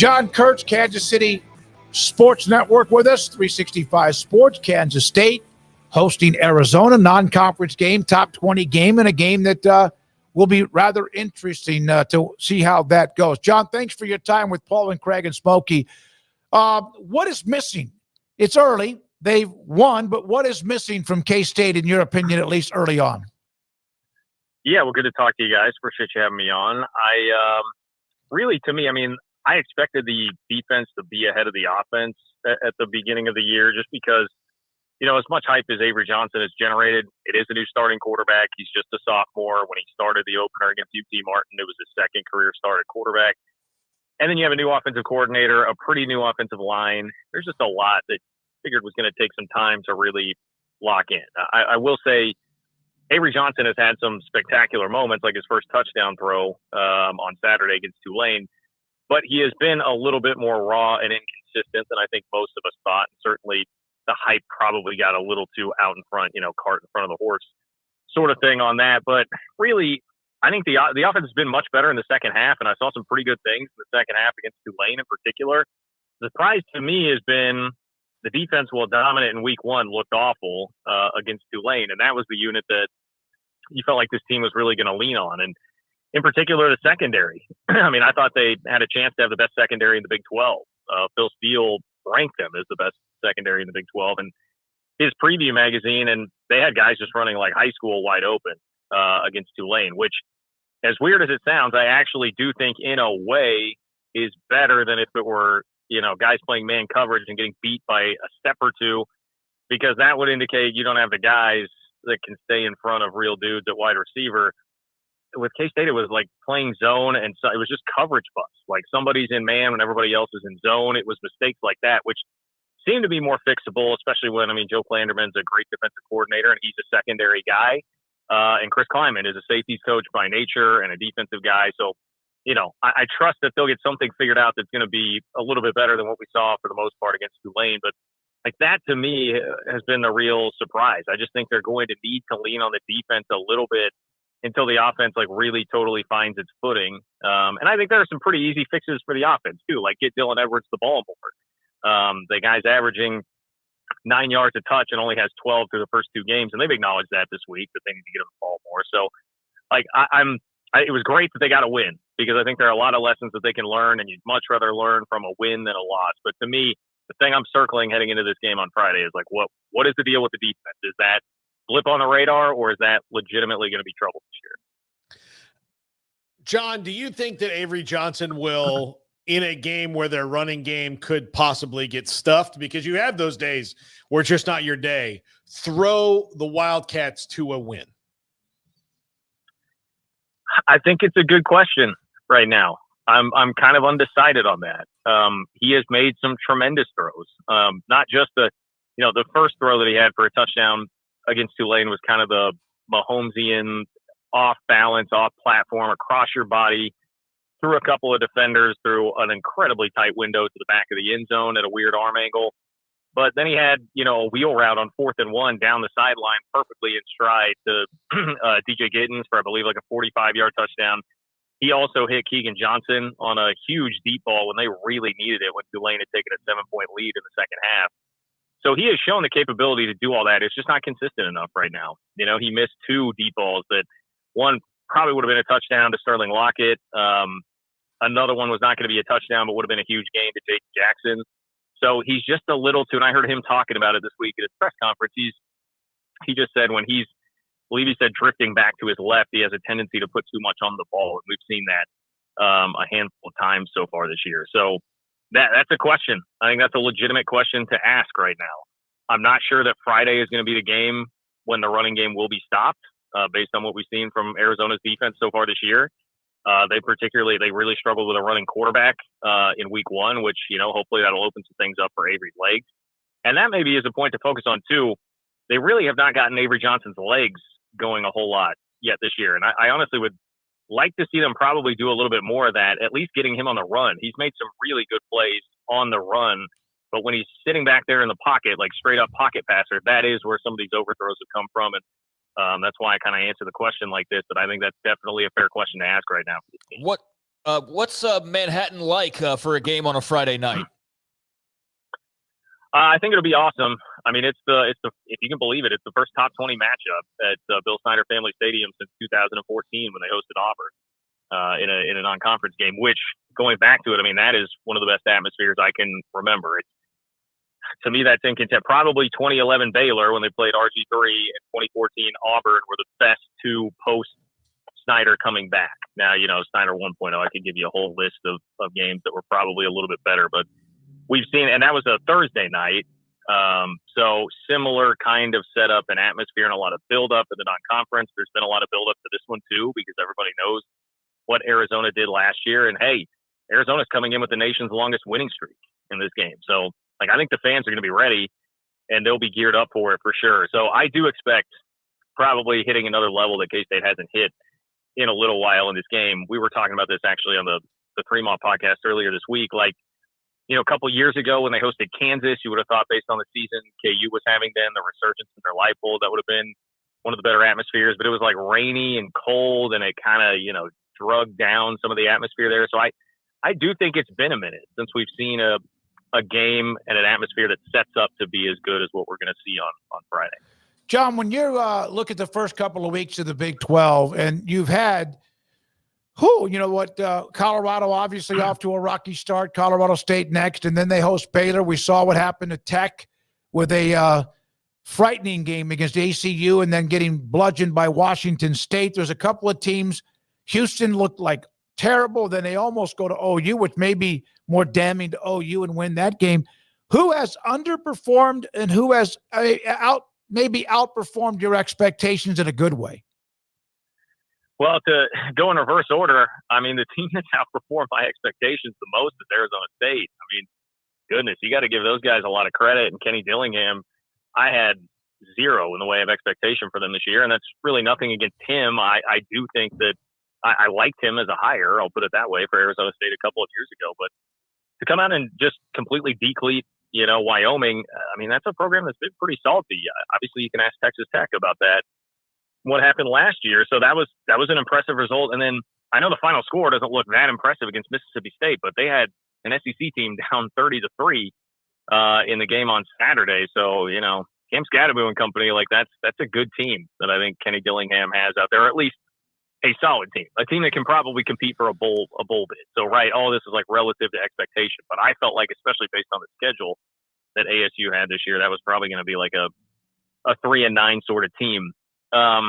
John Kurtz, Kansas City Sports Network with us, 365 Sports, Kansas State hosting Arizona, non-conference game, top 20 game, and a game that will be rather interesting to see how that goes. John, thanks for your time with Paul and Craig and Smokey. What is missing? It's early. They've won, but what is missing from K-State, in your opinion, at least early on? Yeah, well, good to talk to you guys. Appreciate you having me on. I expected the defense to be ahead of the offense at the beginning of the year just because, as much hype as Avery Johnson has generated, it is a new starting quarterback. He's just a sophomore. When he started the opener against UT Martin, it was his second career start at quarterback. And then you have a new offensive coordinator, a pretty new offensive line. There's just a lot that figured was going to take some time to really lock in. I will say Avery Johnson has had some spectacular moments, like his first touchdown throw on Saturday against Tulane. But he has been a little bit more raw and inconsistent than I think most of us thought. And certainly the hype probably got a little too out in front, cart in front of the horse sort of thing on that. But really, I think the offense has been much better in the second half, and I saw some pretty good things in the second half against Tulane in particular. The surprise to me has been the defense, while dominant in week one, looked awful against Tulane, and that was the unit that you felt like this team was really going to lean on. And in particular, the secondary. I mean, I thought they had a chance to have the best secondary in the Big 12. Phil Steele ranked them as the best secondary in the Big 12 in his preview magazine, and they had guys just running like high school wide open against Tulane, which, as weird as it sounds, I actually do think in a way is better than if it were, guys playing man coverage and getting beat by a step or two, because that would indicate you don't have the guys that can stay in front of real dudes at wide receiver. With K-State, it was like playing zone, and so it was just coverage bust. Like somebody's in man when everybody else is in zone. It was mistakes like that, which seemed to be more fixable, especially when, Joe Klanderman's a great defensive coordinator, and he's a secondary guy. And Chris Kleiman is a safeties coach by nature and a defensive guy. So, I trust that they'll get something figured out that's going to be a little bit better than what we saw for the most part against Tulane. But like that, to me, has been the real surprise. I just think they're going to need to lean on the defense a little bit until the offense really totally finds its footing. And I think there are some pretty easy fixes for the offense too, like get Dylan Edwards the ball more. The guy's averaging 9 yards a touch and only has 12 through the first two games. And they've acknowledged that this week, that they need to get him the ball more. So it was great that they got a win, because I think there are a lot of lessons that they can learn, and you'd much rather learn from a win than a loss. But to me, the thing I'm circling heading into this game on Friday is what is the deal with the defense? Is that blip on the radar, or is that legitimately going to be trouble this year? John, do you think that Avery Johnson will, in a game where their running game could possibly get stuffed, because you have those days where it's just not your day, throw the Wildcats to a win? I think it's a good question right now. I'm kind of undecided on that. He has made some tremendous throws. Not just the first throw that he had for a touchdown against Tulane was kind of the Mahomesian off balance, off platform, across your body, through a couple of defenders, through an incredibly tight window to the back of the end zone at a weird arm angle. But then he had, a wheel route on 4th and 1 down the sideline perfectly in stride to DJ Gittens for, I believe, like a 45-yard touchdown. He also hit Keegan Johnson on a huge deep ball when they really needed it, when Tulane had taken a 7-point lead in the second half. So he has shown the capability to do all that. It's just not consistent enough right now. He missed 2 deep balls that one probably would have been a touchdown to Sterling Lockett. Another one was not going to be a touchdown, but would have been a huge gain to Jake Jackson. So he's just a little too, and I heard him talking about it this week at his press conference. He just said when I believe he said drifting back to his left, he has a tendency to put too much on the ball. And we've seen that a handful of times so far this year. So that's a question. I think that's a legitimate question to ask right now. I'm not sure that Friday is going to be the game when the running game will be stopped, based on what we've seen from Arizona's defense so far this year. They really struggled with a running quarterback in week one, which, hopefully that'll open some things up for Avery's legs. And that maybe is a point to focus on too. They really have not gotten Avery Johnson's legs going a whole lot yet this year. And I honestly would like to see them probably do a little bit more of that, at least getting him on the run. He's made some really good plays on the run, but when he's sitting back there in the pocket, like straight up pocket passer, that is where some of these overthrows have come from. And that's why I kind of answer the question like this, but I think that's definitely a fair question to ask right now. What's Manhattan like for a game on a Friday night? I think it'll be awesome. I mean, it's the if you can believe it, it's the first top 20 matchup at Bill Snyder Family Stadium since 2014 when they hosted Auburn in a non-conference game. Which, going back to it, I mean, that is one of the best atmospheres I can remember. To me, that's in contempt. Probably 2011 Baylor when they played RG3 and 2014 Auburn were the best two post Snyder coming back. Now, Snyder 1.0, I could give you a whole list of games that were probably a little bit better, but we've seen, and that was a Thursday night. So similar kind of setup and atmosphere and a lot of buildup in the non-conference. There's been a lot of buildup to this one too, because everybody knows what Arizona did last year. And hey, Arizona's coming in with the nation's longest winning streak in this game. So I think the fans are going to be ready and they'll be geared up for it for sure. So I do expect probably hitting another level that K-State hasn't hit in a little while in this game. We were talking about this actually on the Fremont podcast earlier this week. A couple years ago when they hosted Kansas, you would have thought based on the season KU was having then, the resurgence in their light bulb, that would have been one of the better atmospheres, but it was rainy and cold and it kind of, drug down some of the atmosphere there. So I do think it's been a minute since we've seen a game and an atmosphere that sets up to be as good as what we're going to see on Friday. John, when you look at the first couple of weeks of the Big 12 and you've had Colorado obviously off to a rocky start, Colorado State next, and then they host Baylor. We saw what happened to Tech with a frightening game against ACU and then getting bludgeoned by Washington State. There's a couple of teams. Houston looked like terrible. Then they almost go to OU, which may be more damning to OU and win that game. Who has underperformed and who has maybe outperformed your expectations in a good way? Well, to go in reverse order, I mean, the team that's outperformed my expectations the most is Arizona State. I mean, goodness, you got to give those guys a lot of credit. And Kenny Dillingham, I had zero in the way of expectation for them this year. And that's really nothing against him. I do think that I liked him as a hire, I'll put it that way, for Arizona State a couple of years ago. But to come out and just completely decleat, Wyoming, I mean, that's a program that's been pretty salty. Obviously, you can ask Texas Tech about that, what happened last year. So that was an impressive result. And then I know the final score doesn't look that impressive against Mississippi State, but they had an SEC team down 30-3 in the game on Saturday. So, Cam Scadaboo and company, that's a good team that I think Kenny Dillingham has out there, or at least a solid team, a team that can probably compete for a bowl bid. So, right, all this is relative to expectation, but I felt like, especially based on the schedule that ASU had this year, that was probably going to be a 3-9 sort of team. I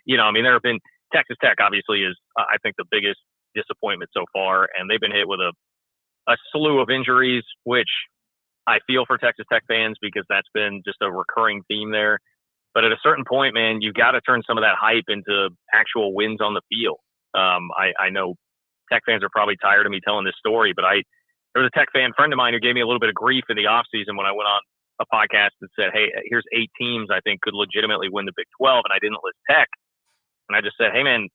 mean, there have been Texas Tech obviously is, I think, the biggest disappointment so far, and they've been hit with a slew of injuries, which I feel for Texas Tech fans because that's been just a recurring theme there. But at a certain point, man, you've got to turn some of that hype into actual wins on the field. I know Tech fans are probably tired of me telling this story, but there was a Tech fan friend of mine who gave me a little bit of grief in the offseason when I went on a podcast and said, hey, here's 8 teams I think could legitimately win the Big 12, and I didn't list Tech. And I just said, hey, man,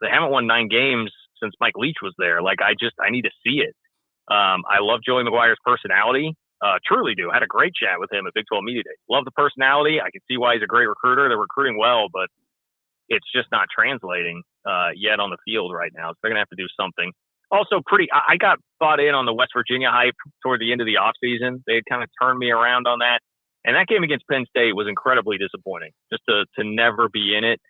they haven't won 9 games since Mike Leach was there. I need to see it. I love Joey McGuire's personality. Truly do. I had a great chat with him at Big 12 Media Day. Love the personality. I can see why he's a great recruiter. They're recruiting well, but it's just not translating yet on the field right now. So they're going to have to do something. Also, I got bought in on the West Virginia hype toward the end of the offseason. They had kind of turned me around on that. And that game against Penn State was incredibly disappointing, just to never be in it.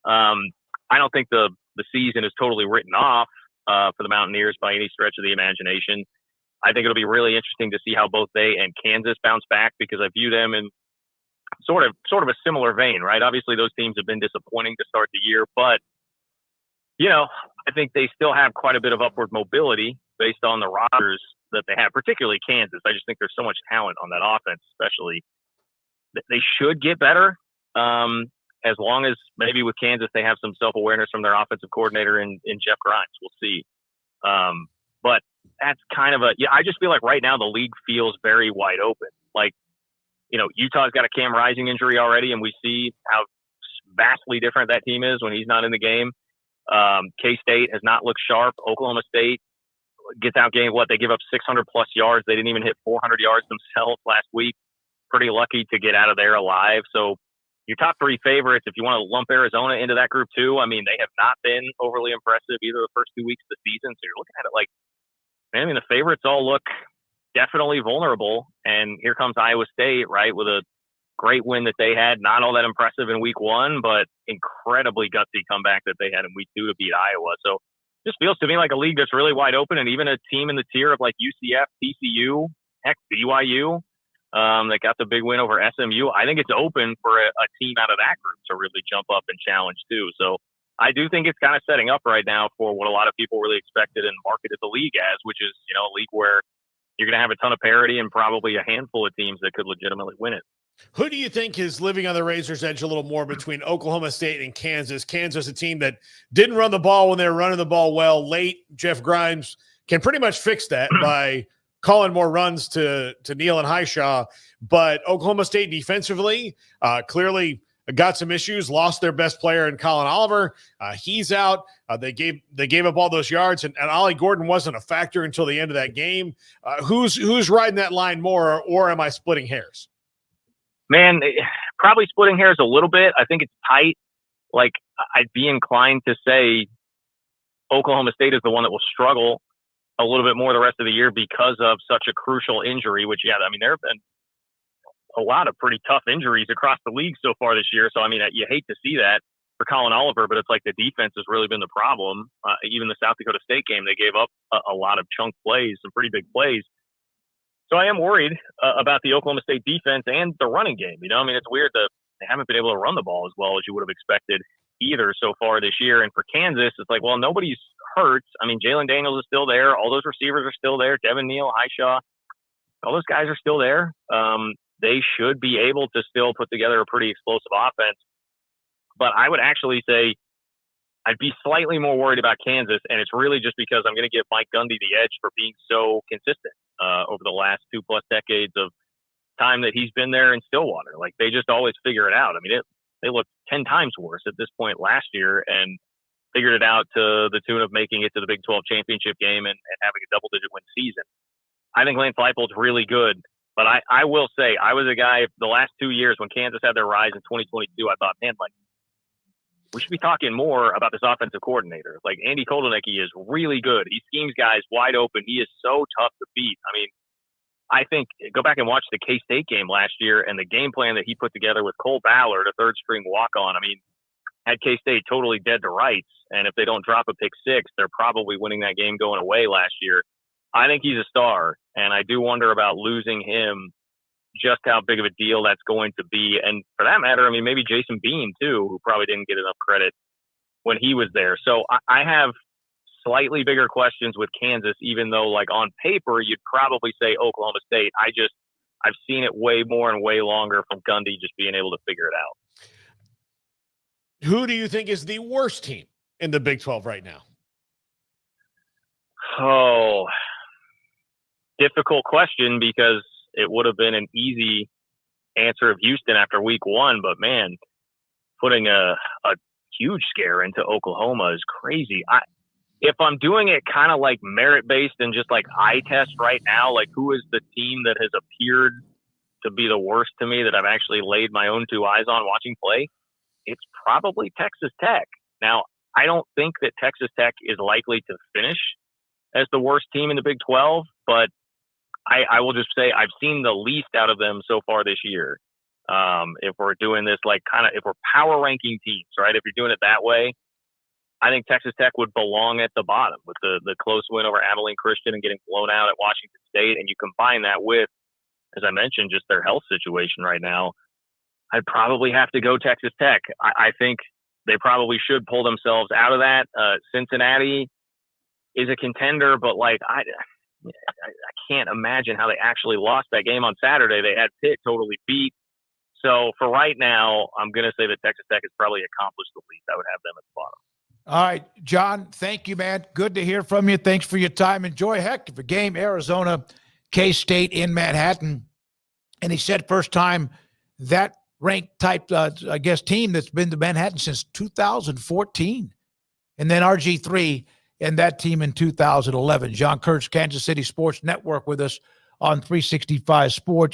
I don't think the season is totally written off for the Mountaineers by any stretch of the imagination. I think it'll be really interesting to see how both they and Kansas bounce back, because I view them in sort of a similar vein, right? Obviously, those teams have been disappointing to start the year, but I think they still have quite a bit of upward mobility based on the rosters that they have, particularly Kansas. I just think there's so much talent on that offense, especially. They should get better, as long as maybe with Kansas they have some self-awareness from their offensive coordinator in Jeff Grimes. We'll see. But that's kind of I just feel like right now the league feels very wide open. Utah's got a Cam Rising injury already, and we see how vastly different that team is when he's not in the game. K-State has not looked sharp. Oklahoma State gets outgained. They give up 600 plus yards. They didn't even hit 400 yards themselves last week. Pretty lucky to get out of there alive. So, your top three favorites, if you want to lump Arizona into that group too, I mean, they have not been overly impressive either the first 2 weeks of the season. So you're looking at it like, man, I mean, the favorites all look definitely vulnerable. And here comes Iowa State, right, with a great win that they had. Not all that impressive in week one, but incredibly gutsy comeback that they had in week two to beat Iowa. So it just feels to me like a league that's really wide open. And even a team in the tier of like UCF, TCU, heck, BYU, that got the big win over SMU. I think it's open for a team out of that group to really jump up and challenge too. So I do think it's kind of setting up right now for what a lot of people really expected and marketed the league as, which is, you know, a league where you're going to have a ton of parity and probably a handful of teams that could legitimately win it. Who do you think is living on the razor's edge a little more between Oklahoma State and Kansas? Kansas, a team that didn't run the ball when they were running the ball well late. Jeff Grimes can pretty much fix that by calling more runs to Neal and Highshaw. But Oklahoma State defensively clearly got some issues, lost their best player in Colin Oliver. He's out. They gave up all those yards, and Ollie Gordon wasn't a factor until the end of that game. Who's riding that line more, or am I splitting hairs? Man, probably splitting hairs a little bit. I think it's tight. Like, I'd be inclined to say Oklahoma State is the one that will struggle a little bit more the rest of the year because of such a crucial injury, which, yeah, I mean, there have been a lot of pretty tough injuries across the league so far this year. So, I mean, you hate to see that for Colin Oliver, but it's like the defense has really been the problem. Even the South Dakota State game, they gave up a lot of chunk plays, some pretty big plays. So I am worried about the Oklahoma State defense and the running game. You know, I mean, it's weird that they haven't been able to run the ball as well as you would have expected either so far this year. And for Kansas, it's like, well, nobody's hurt. I mean, Jalen Daniels is still there. All those receivers are still there. Devin Neal, Highshaw, all those guys are still there. They should be able to still put together a pretty explosive offense. But I would actually say I'd be slightly more worried about Kansas, and it's really just because I'm going to give Mike Gundy the edge for being so consistent over the last 2+ decades of time that he's been there in Stillwater. Like, they just always figure it out. I mean, they looked 10 times worse at this point last year and figured it out to the tune of making it to the Big 12 championship game and having a double-digit win season. I think Lance Leipold's really good, but I will say I was a guy the last 2 years when Kansas had their rise in 2022. I thought, man, like, we should be talking more about this offensive coordinator. Like, Andy Kotelnicki is really good. He schemes guys wide open. He is so tough to beat. I mean, I think go back and watch the K-State game last year and the game plan that he put together with Cole Ballard, a third-string walk-on. I mean, had K-State totally dead to rights, and if they don't drop a pick six, they're probably winning that game going away last year. I think he's a star, and I do wonder about losing him, just how big of a deal that's going to be. And for that matter, I mean, maybe Jason Bean, too, who probably didn't get enough credit when he was there. So I have slightly bigger questions with Kansas, even though, like, on paper, you'd probably say Oklahoma State. I've seen it way more and way longer from Gundy just being able to figure it out. Who do you think is the worst team in the Big 12 right now? Oh, difficult question, because it would have been an easy answer of Houston after week one, but man, putting a huge scare into Oklahoma is crazy. If I'm doing it kind of like merit-based and just like eye test right now, like who is the team that has appeared to be the worst to me that I've actually laid my own two eyes on watching play, it's probably Texas Tech. Now, I don't think that Texas Tech is likely to finish as the worst team in the Big 12, but I will just say I've seen the least out of them so far this year. If we're doing this, like, kind of, if we're power ranking teams, right? If you're doing it that way, I think Texas Tech would belong at the bottom with the close win over Abilene Christian and getting blown out at Washington State. And you combine that with, as I mentioned, just their health situation right now, I'd probably have to go Texas Tech. I think they probably should pull themselves out of that. Cincinnati is a contender, but like, I can't imagine how they actually lost that game on Saturday. They had Pitt totally beat. So for right now, I'm going to say that Texas Tech has probably accomplished the least. I would have them at the bottom. All right, John, thank you, man. Good to hear from you. Thanks for your time. Enjoy heck of a game, Arizona, K-State in Manhattan. And he said first time that ranked type, team that's been to Manhattan since 2014. And then RG3 and that team in 2011. John Kurtz, Kansas City Sports Network with us on 365 Sports.